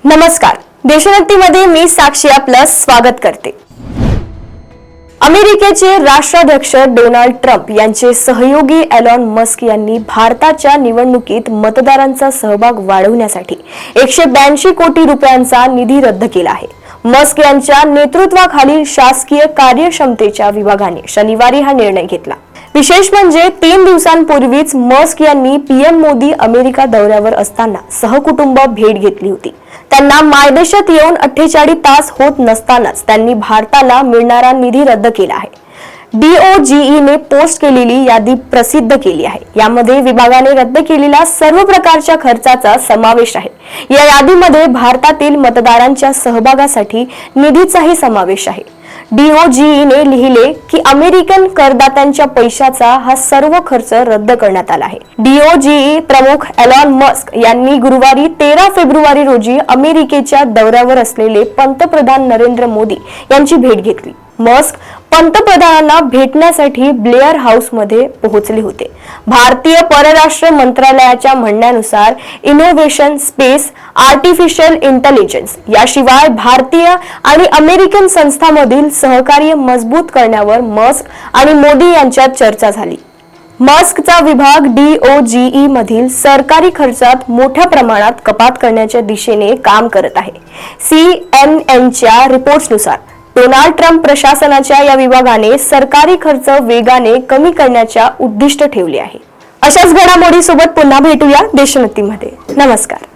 नमस्कार, देशभक्तीमध्ये मी साक्षी आपलं स्वागत करते। अमेरिकेचे राष्ट्राध्यक्ष डोनाल्ड ट्रम्प यांचे सहयोगी एलॉन मस्क यांनी भारताच्या निवडणुकीत मतदारांचा सहभाग वाढवण्यासाठी 182 कोटी रुपयांचा निधी रद्द केला आहे। मस्क यांच्या नेतृत्वाखालील शासकीय कार्यक्षमतेच्या विभागाने शनिवारी हा निर्णय घेतला। विशेष म्हणजे 3 दिवसांपूर्वीच मस्क यांनी पीएम मोदी अमेरिका दौऱ्यावर असताना सहकुटुंब भेट घेतली होती। त्यांना मायदेशात येऊन 48 तास होत नसतानाच त्यांनी भारताला मिळणारा निधी रद्द केला आहे। DOGE ने पोस्ट केलेली यादी प्रसिद्ध केली आहे। यामध्ये विभागाने रद्द केलेल्या सर्व प्रकारच्या खर्चाचा समावेश आहे। या यादीमध्ये भारतातील मतदारांच्या सहभागासाठी निधीचाही समावेश आहे। DOGE ने लिहिले की अमेरिकन करदात्यांच्या पैशाचा हा सर्व खर्च रद्द करण्यात आला आहे। DOGE प्रमुख एलॉन मस्क यांनी गुरुवारी 13 फेब्रुवारी रोजी अमेरिकेच्या दौऱ्यावर असलेले पंतप्रधान नरेंद्र मोदी यांची भेट घेतली। मस्क पंतप्रधानांना भेटण्यासाठी ब्लेअर हाऊस मध्ये पोहोचले होते। भारतीय परराष्ट्र मंत्रालयाच्या म्हणण्यानुसार इनोव्हेशन, स्पेस, आर्टिफिशियल इंटेलिजन्स याशिवाय भारतीय आणि अमेरिकन संस्थांमधील सहकार्य मजबूत करण्यावर मस्क आणि मोदी यांच्यात चर्चा झाली। मस्कचा विभाग DOGE मधील सरकारी खर्चात मोठ्या प्रमाणात कपात करण्याच्या दिशेने काम करत आहे। CNNच्या रिपोर्ट्सनुसार डोनाल्ड ट्रम्प प्रशासनाच्या या विभागाने सरकारी खर्च वेगाने कमी करण्याच्या उद्दिष्ट ठेवले आहे। अशाच घडामोडी सोबत पुन्हा भेटूया देशोन्नतीमध्ये। नमस्कार।